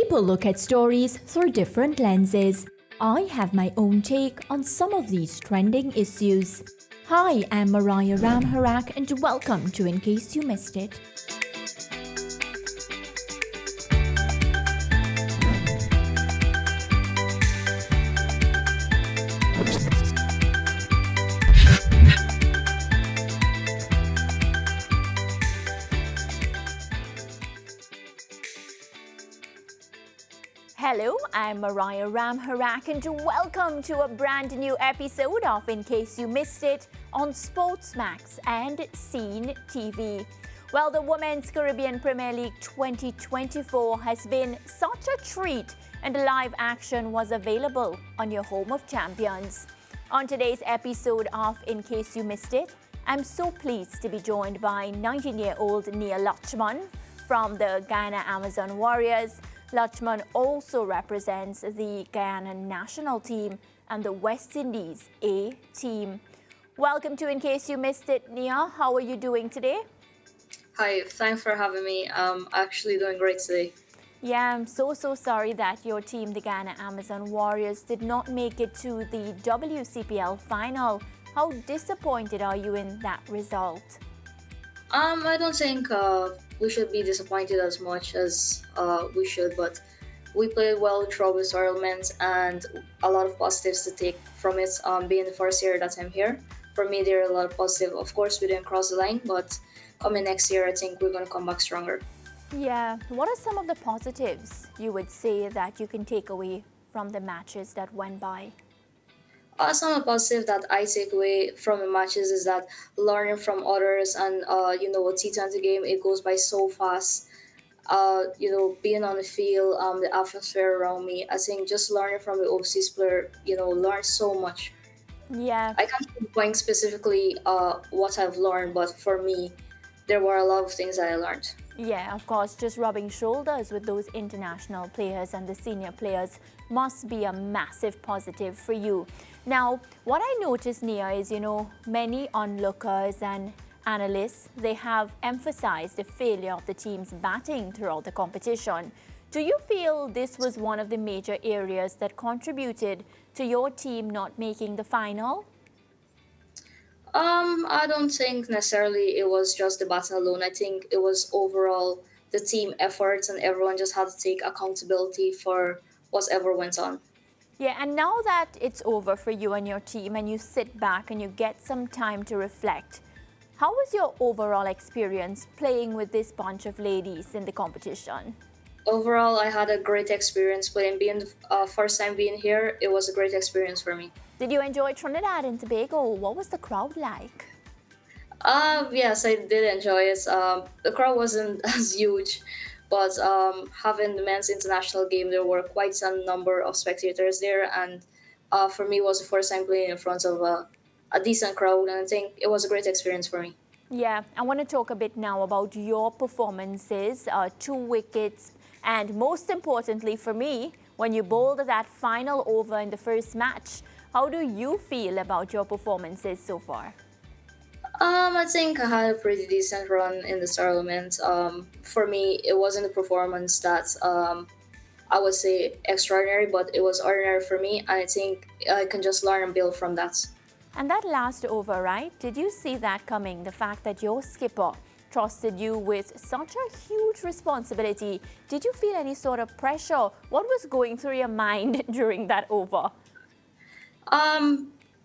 People look at stories through different lenses. I have my own take on some of these trending issues. Hi, I'm Mariah and welcome to In Case You Missed It. Hello, I'm Mariah and welcome to a brand new episode of In Case You Missed It on SportsMax and CEEN TV. Well, the Women's Caribbean Premier League 2024 has been such a treat, and the live action was available on your home of champions. On today's episode of In Case You Missed It, I'm so pleased to be joined by 19-year-old Nyia Latchman from the Guyana Amazon Warriors. Latchman also represents the Guyana national team and the West Indies A team. Welcome to In Case You Missed It, Nyia. How are you doing today? Hi, thanks for having me. I'm actually doing great today. Yeah, I'm so sorry that your team, the Guyana Amazon Warriors, did not make it to the WCPL final. How disappointed are you in that result? I don't think we should be disappointed as much as we should, but we played well throughout the tournament and a lot of positives to take from it. Being the first year that I'm here, for me there are a lot of positive. Of course, we didn't cross the line, but coming next year, I think we're going to come back stronger. Yeah, what are some of the positives you would say that you can take away from the matches that went by? Some positive that I take away from the matches is that learning from others and a T20 game, it goes by so fast. Being on the field, the atmosphere around me, I think just learning from the overseas player, learn so much. Yeah. I can't pinpoint specifically what I've learned, but for me, there were a lot of things that I learned. Yeah, of course, just rubbing shoulders with those international players and the senior players must be a massive positive for you. Now, what I noticed, Nyia, is, many onlookers and analysts, they have emphasized the failure of the team's batting throughout the competition. Do you feel this was one of the major areas that contributed to your team not making the final? I don't think necessarily it was just the batting alone. I think it was overall the team efforts and everyone just had to take accountability for whatever went on. Yeah, and now that it's over for you and your team and you sit back and you get some time to reflect, how was your overall experience playing with this bunch of ladies in the competition? Overall, I had a great experience playing. Being the first time being here, it was a great experience for me. Did you enjoy Trinidad and Tobago? What was the crowd like? Yes, I did enjoy it. The crowd wasn't as huge, but having the men's international game, there were quite a number of spectators there, and for me, it was the first time playing in front of a decent crowd, and I think it was a great experience for me. Yeah, I want to talk a bit now about your performances, 2 wickets, and most importantly for me, when you bowled that final over in the first match. How do you feel about your performances so far? I think I had a pretty decent run in the tournament. For me, it wasn't a performance that I would say extraordinary, but it was ordinary for me, and I think I can just learn and build from that. And that last over, right? Did you see that coming? The fact that your skipper trusted you with such a huge responsibility. Did you feel any sort of pressure? What was going through your mind during that over?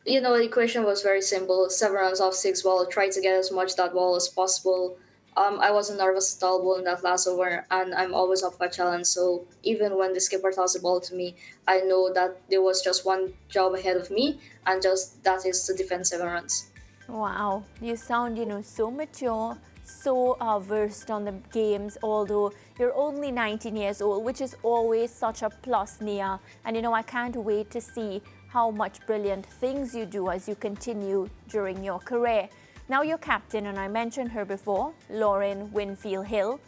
The equation was very simple. 7 runs off 6 ball. Try to get as much that ball as possible. I wasn't nervous at all bowling that last over, and I'm always up for a challenge. So even when the skipper tossed the ball to me, I know that there was just one job ahead of me, and just that is to defend 7 runs. Wow, you sound, so mature, so versed on the games, although you're only 19 years old, which is always such a plus, Nyia. And, I can't wait to see how much brilliant things you do as you continue during your career. Now your captain, and I mentioned her before, Lauren Winfield Hill,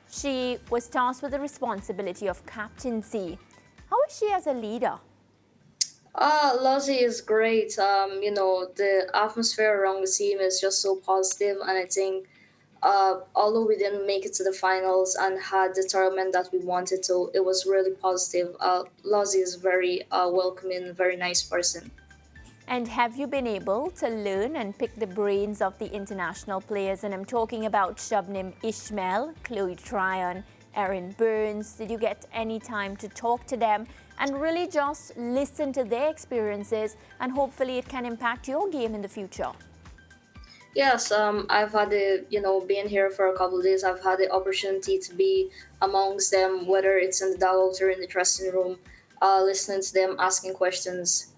she was tasked with the responsibility of captaincy. How is she as a leader? Lozzie is great. The atmosphere around the team is just so positive, and I think Although we didn't make it to the finals and had the tournament that we wanted to, it was really positive. Lozzie is very welcoming, very nice person. And have you been able to learn and pick the brains of the international players? And I'm talking about Shabnim Ishmael, Chloe Tryon, Erin Burns. Did you get any time to talk to them and really just listen to their experiences, and hopefully it can impact your game in the future? Yes, I've had being here for a couple of days, I've had the opportunity to be amongst them, whether it's in the dugout or in the dressing room, listening to them, asking questions.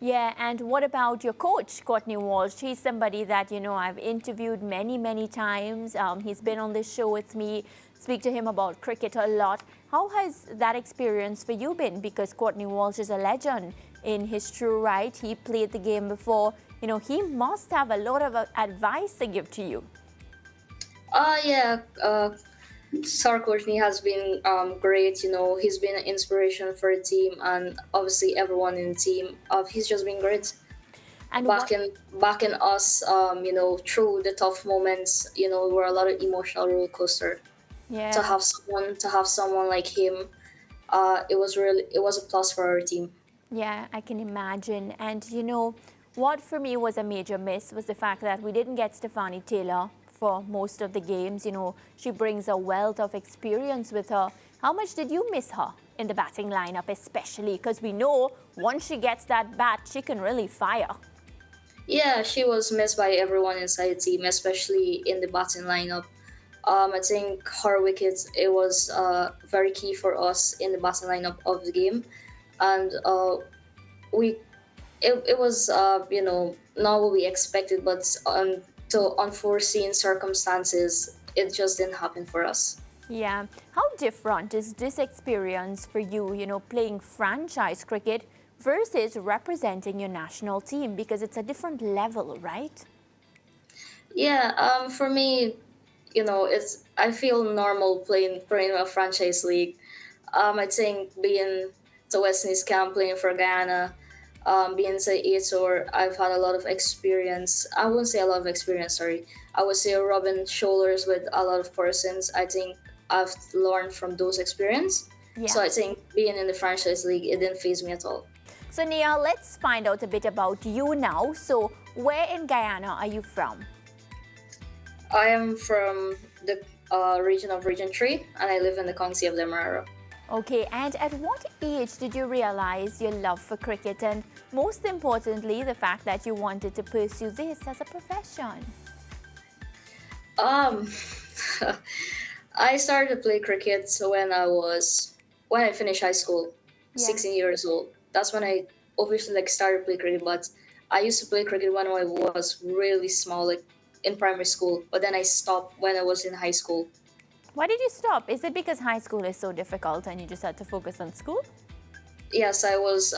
Yeah, and what about your coach, Courtney Walsh? He's somebody that, I've interviewed many, many times. He's been on this show with me, speak to him about cricket a lot. How has that experience for you been? Because Courtney Walsh is a legend in his true right. He played the game before. He must have a lot of advice to give to you. Yeah, Sir Courtney has been great. He's been an inspiration for the team, and obviously everyone in the team. He's just been great. And backing us, through the tough moments. Were a lot of emotional roller coaster. Yeah. To have someone like him, it was a plus for our team. Yeah, I can imagine. And what for me was a major miss was the fact that we didn't get Stephanie Taylor for most of the games. She brings a wealth of experience with her. How much did you miss her in the batting lineup, especially? Because we know once she gets that bat, she can really fire. Yeah, she was missed by everyone inside the team, especially in the batting lineup. I think her wickets, it was very key for us in the batting lineup of the game. And it was, not what we expected, but to unforeseen circumstances, it just didn't happen for us. Yeah. How different is this experience for you, playing franchise cricket versus representing your national team? Because it's a different level, right? Yeah, for me, I feel normal playing a franchise league. I think being the West Indies camp, playing for Guyana, being to A Tour, I've had a lot of experience. I wouldn't say a lot of experience, sorry. I would say rubbing shoulders with a lot of persons. I think I've learned from those experiences. Yeah. So I think being in the franchise league, it didn't faze me at all. So Nyia, let's find out a bit about you now. So where in Guyana are you from? I am from the region of Region 3, and I live in the county of Mariah. Okay, and at what age did you realize your love for cricket, and most importantly, the fact that you wanted to pursue this as a profession? I started to play cricket when I finished high school, 16 years old. That's when I obviously started to play cricket, but I used to play cricket when I was really small, in primary school, but then I stopped when I was in high school. Why did you stop? Is it because high school is so difficult and you just had to focus on school? Yes, I was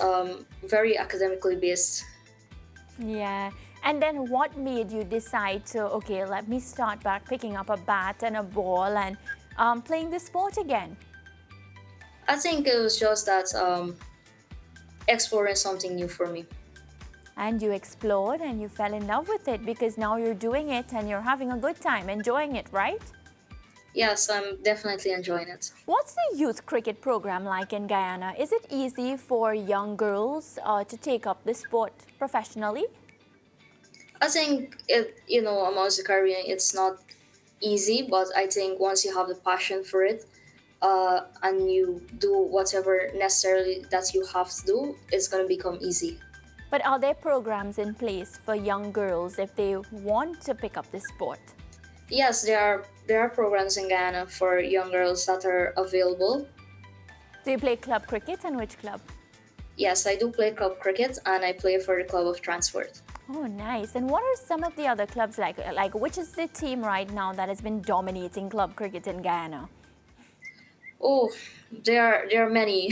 very academically based. Yeah. And then what made you decide to, okay, let me start back picking up a bat and a ball and playing the sport again? I think it was just that exploring something new for me. And you explored and you fell in love with it because now you're doing it and you're having a good time, enjoying it, right? Yes, I'm definitely enjoying it. What's the youth cricket program like in Guyana? Is it easy for young girls to take up the sport professionally? I think amongst the Caribbean, it's not easy, but I think once you have the passion for it and you do whatever necessarily that you have to do, it's going to become easy. But are there programs in place for young girls if they want to pick up the sport? Yes, there are programs in Guyana for young girls that are available. Do you play club cricket, and which club? Yes, I do play club cricket and I play for the Club of Transport. Oh, nice. And what are some of the other clubs like? Like, which is the team right now that has been dominating club cricket in Guyana? Oh, there are many.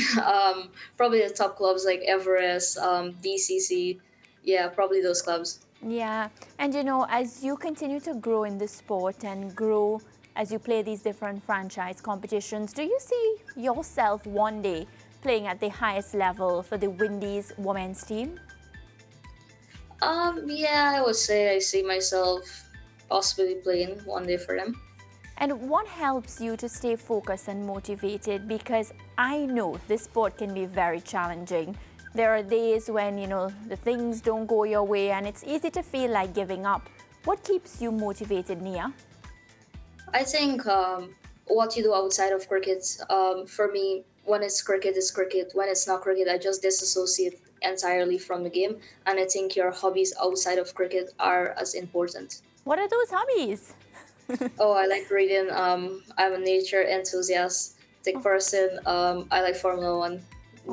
Probably the top clubs like Everest, DCC. Yeah, probably those clubs. Yeah, and as you continue to grow in the sport and grow as you play these different franchise competitions, do you see yourself one day playing at the highest level for the Windies women's team? Yeah, I would say I see myself possibly playing one day for them. And what helps you to stay focused and motivated? Because I know this sport can be very challenging. There are days when, the things don't go your way and it's easy to feel like giving up. What keeps you motivated, Nyia? I think what you do outside of cricket, for me, when it's cricket, it's cricket. When it's not cricket, I just disassociate entirely from the game. And I think your hobbies outside of cricket are as important. What are those hobbies? Oh, I like reading. I'm a nature enthusiastic person. I like Formula One.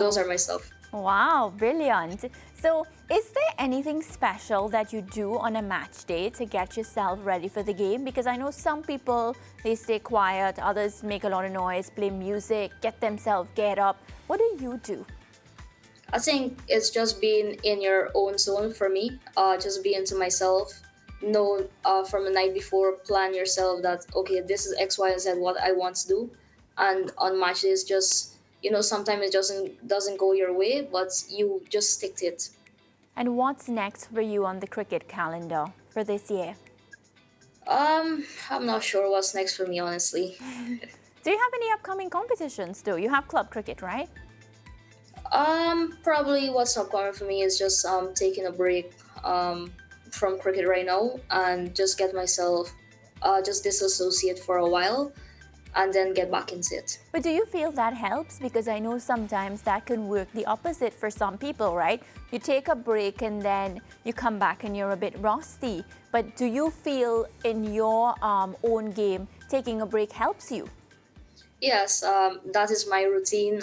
Those are my stuff. Wow, brilliant. So, is there anything special that you do on a match day to get yourself ready for the game? Because I know some people, they stay quiet, others make a lot of noise, play music, get themselves get up. What do you do? I think it's just being in your own zone for me. Just being to myself. Know from the night before, plan yourself that, okay, this is X, Y, and Z what I want to do. And on match days, just, sometimes it doesn't go your way, but you just stick to it. And what's next for you on the cricket calendar for this year? I'm not sure what's next for me, honestly. Do you have any upcoming competitions though? You have club cricket, right? Probably what's upcoming for me is just taking a break from cricket right now and just get myself just disassociate for a while and then get back into it. But do you feel that helps? Because I know sometimes that can work the opposite for some people, right? You take a break and then you come back and you're a bit rusty. But do you feel in your own game taking a break helps you? Yes, that is my routine.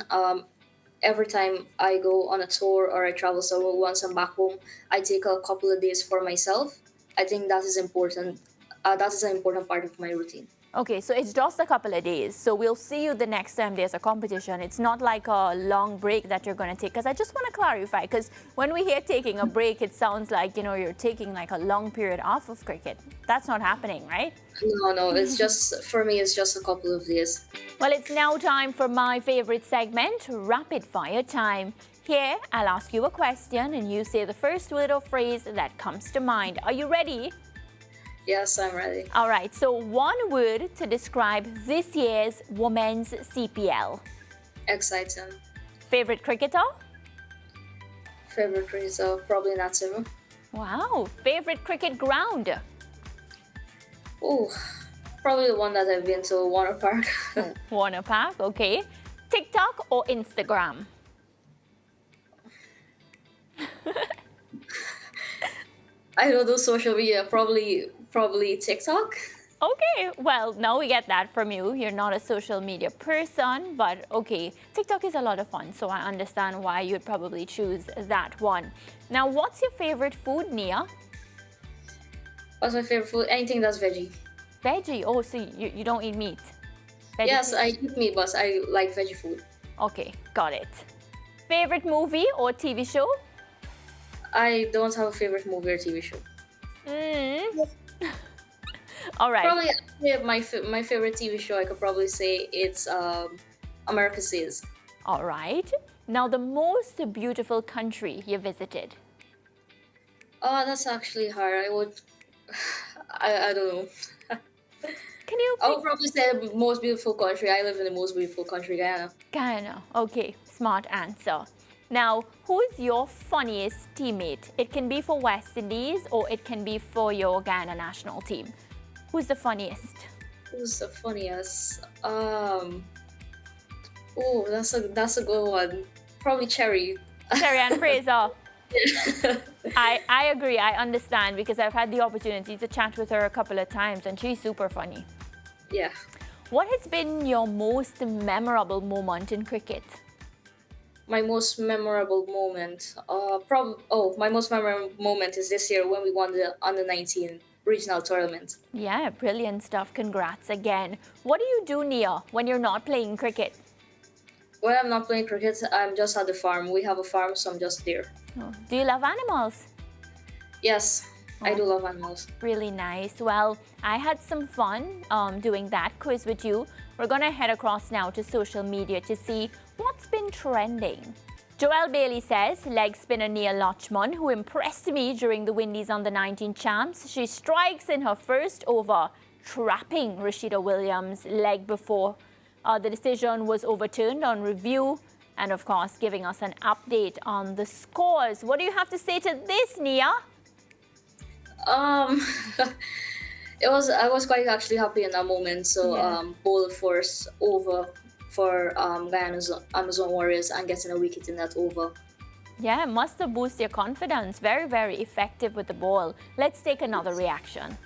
Every time I go on a tour or I travel somewhere, once I'm back home, I take a couple of days for myself. I think that is important. That is an important part of my routine. Okay, so it's just a couple of days. So we'll see you the next time there's a competition. It's not like a long break that you're going to take. Because I just want to clarify, because when we hear taking a break, it sounds like, you're taking like a long period off of cricket. That's not happening, right? No, it's just, for me, it's just a couple of days. Well, it's now time for my favorite segment, Rapid Fire Time. Here, I'll ask you a question and you say the first word or phrase that comes to mind. Are you ready? Yes, I'm ready. All right, so one word to describe this year's Women's CPL. Exciting. Favorite cricketer? Favorite is probably Natsuru. Wow. Favorite cricket ground? Oh, probably the one that I've been to, Warner Park. Warner Park, okay. TikTok or Instagram? I don't do social media, probably TikTok. Okay, well, now we get that from you. You're not a social media person, but okay. TikTok is a lot of fun, so I understand why you'd probably choose that one. Now, what's your favorite food, Nyia? What's my favorite food? Anything that's veggie. Veggie. Oh, so you don't eat meat? Yes, I eat meat, but I like veggie food. Okay, got it. Favorite movie or TV show? I don't have a favorite movie or TV show. All right. Probably my favorite TV show, I could probably say it's America Says. All right. Now, the most beautiful country you visited? Oh, that's actually hard. I don't know. Can you I would probably say the most beautiful country. I live in the most beautiful country, Guyana. Guyana. Okay, smart answer. Now, who's your funniest teammate? It can be for West Indies or it can be for your Guyana national team. Who's the funniest? Who's the funniest? Oh, that's a good one. Probably Cherry. Cherry Ann Fraser. I agree. I understand because I've had the opportunity to chat with her a couple of times and she's super funny. Yeah. What has been your most memorable moment in cricket? My most memorable moment, my most memorable moment is this year when we won the Under-19 regional tournament. Yeah, brilliant stuff. Congrats again. What do you do, Nyia, when you're not playing cricket? When I'm not playing cricket, I'm just at the farm. We have a farm, so I'm just there. Oh, do you love animals? Yes, I do love animals. Really nice. Well, I had some fun doing that quiz with you. We're going to head across now to social media to see what's been trending. Joelle Bailey says, leg spinner Nyia Latchman, who impressed me during the Windies under-19 champs. She strikes in her first over, trapping Rashida Williams' leg before the decision was overturned on review. And of course, giving us an update on the scores. What do you have to say to this, Nyia? I was quite actually happy in that moment. So bowl force over for Guyana's Amazon Warriors and getting a wicket in that over. Yeah, it must have boosted your confidence. Very, very effective with the ball. Let's take another reaction.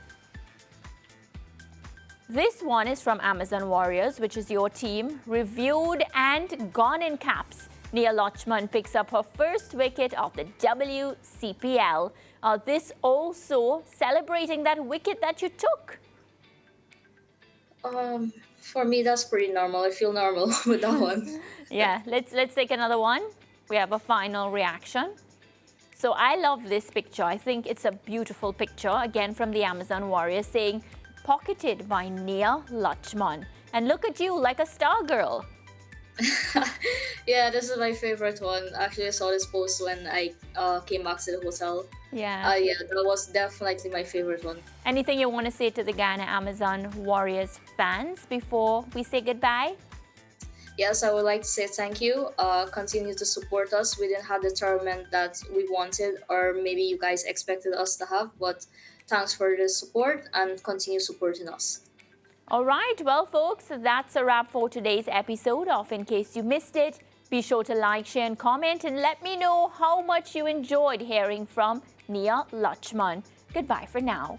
This one is from Amazon Warriors, which is your team. Reviewed and gone in caps. Nyia Latchman picks up her first wicket of the WCPL. This also celebrating that wicket that you took. For me, that's pretty normal. I feel normal with that one. Yeah, let's take another one. We have a final reaction. So I love this picture. I think it's a beautiful picture, again from the Amazon Warriors, saying, pocketed by Nyia Latchman. And look at you, like a star girl. Yeah, this is my favorite one. Actually, I saw this post when I came back to the hotel. Yeah. Yeah, that was definitely my favorite one. Anything you want to say to the Guyana Amazon Warriors fans before we say goodbye? Yes, I would like to say thank you. Continue to support us. We didn't have the tournament that we wanted, or maybe you guys expected us to have, but thanks for the support and continue supporting us. All right, well, folks, that's a wrap for today's episode of In Case You Missed It. Be sure to like, share, and comment, and let me know how much you enjoyed hearing from Nyia Latchman. Goodbye for now.